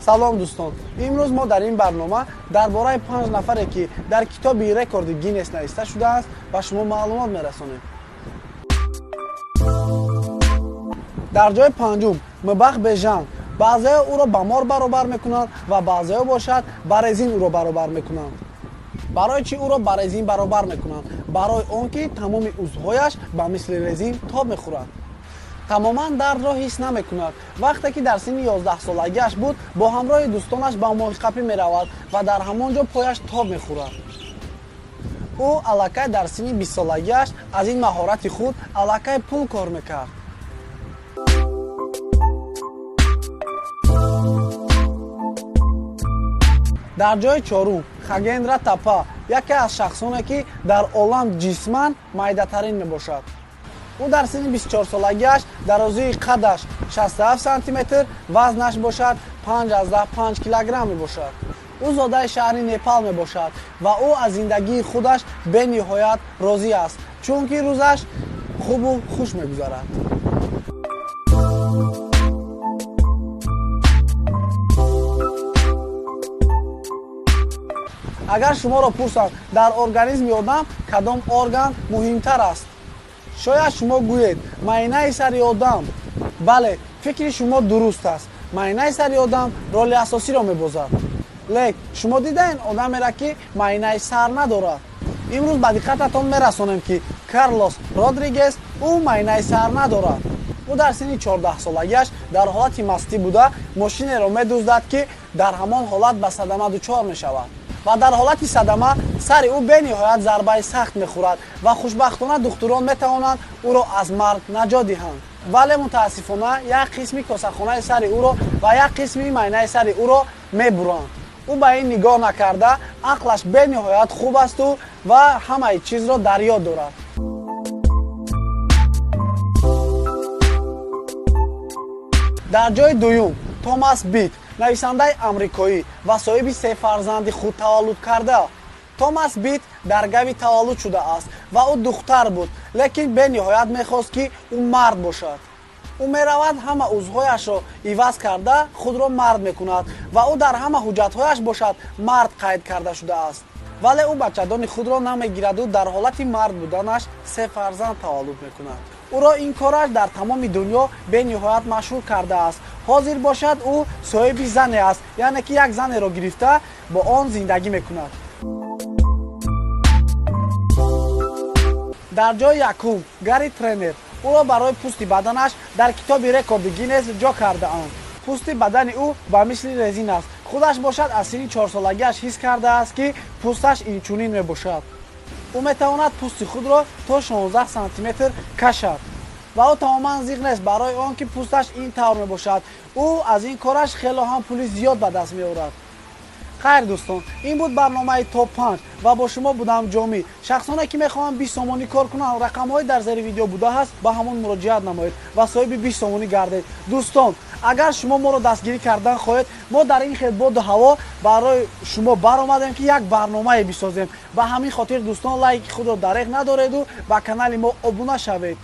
салом дӯстон, имрӯз мо дар ин барнома дар бораи 5 нафаре ки дар китоби рекорди Гиннес нависта шудааст ба шумо маълумот мерасонем. дар ҷои панҷум Мбах Бежан, баъзеҳо ӯро ба мор баробар мекунанд ва баъзеҳо бошад ба резин ӯро баробар мекунанд. барои чӣ ӯро ба резин баробар мекунанд? Барои он ки тамоми узвҳояш ба мисли резин тоб мехӯрад. тамоман дардро ҳис намекунад. вақте ки дар синни 11-солагиаш буд, бо ҳамроҳи дӯстонаш ба моҳиқапӣ меравад ва дар ҳамон ҷо пояш тоб мехӯрад. ӯ аллакай дар синни 20-солагиаш аз ин маҳорати худ аллакай пул кор мекард. дар ҷои чорум Хагендра Тапа, яке аз шахсоне ки дар олам ҷисман майдатарин мебошад. ӯ дар синни 24-солагиаш дарозии қадаш 67 сантиметр, вазнаш бошад 5 килограмм мебошад. ӯ зодаи шаҳри Непал мебошад ва ӯ аз зиндагии худаш бениҳоят розӣ аст, чунки рӯзаш хубу хуш мегузарад. агар шуморо пурсанд, дар организми одам кадом орган муҳимтар аст? шояд шумо гӯед майнаи сари одам. бале, фикри шумо дуруст аст. майнаи сари одам роли асосиро мебозад. лек шумо дидаен одамеро ки майнаи сар надорад? имрӯз ба диққататон мерасонем ки Карлос Родригес ӯ майнаи сар надорад. ӯ дар синни 14-солагиаш дар ҳолати мастӣ буда мошинеро медуздад ки дар ҳамон ҳолат ба садама дучор мешавад. ва дар ҳолати садама сари ӯ бениҳоят зарбаи сахт мехӯрад ва хушбахтона духтурон метавонанд ӯро аз марг наҷот диҳанд. вале мутаассифона як қисми косахонаи сари ӯро ва як қисми майнаи сари ӯро мебуранд. ӯ ба ин нигоҳ накарда ақлаш бениҳоят хуб асту ва ҳамаи чизро дар ёд дорад. дар ҷои дуюм Томас Бит, нависандаи амрикоӣ ва соҳиби 3 фарзанди худ таваллуд карда. Томас Бит дар гави таваллуд шудааст ва ӯ духтар буд, лекин бениҳоят мехост ки ӯ мард бошад. ӯ меравад ҳама узвҳояшро иваз карда худро мард мекунад ва ӯ дар ҳама ҳуҷҷатҳояш бошад мард қайд карда шудааст. вале ӯ бачадони худро намегираду дар ҳолати мард буданаш 3 фарзанд таваллуд мекунад. ӯро ин кораш дар тамоми дунё бениҳоят машҳур кардааст. ҳозир бошад ӯ соҳиби зане аст, яъне ки як занеро гирифта бо он зиндагӣ мекунад. дар ҷои якум Гари Тренер, ӯро барои пӯсти баданаш дар китоби рекорди Гиннес ҷо кардаанд. пӯсти бадани ӯ ба мисли резин аст. худаш бошад аз синни 4-солагиаш ҳис кардааст ки пӯсташ инчунин мебошад. ӯ метавонад пӯсти худро то 16 сантиметр кашад ва ӯ тамоман зиқ нест барои он ки пӯсташ ин тавр мебошад. ӯ аз ин кораш хело ҳам пули зиёд ба даст меорад. хайр дӯстон, ин буд барномаи топ 5 ва бо шумо будам ҷомӣ. шахсоне ки мехоҳанд 20 сомонӣ кор кунанд, рақамҳои дар зери видео буда ҳаст, ба ҳамон муроҷиат намоед ва соҳиби 20 сомонӣ гардед. дӯстон, агар шумо моро дастгирӣ кардан хоҳед, мо дар ин хел боду ҳаво барои шумо баромадем ки як барномае бисозем. ба ҳамин хотир дӯстон, лайки худро дареғ надореду ба канали мо обуна шавед.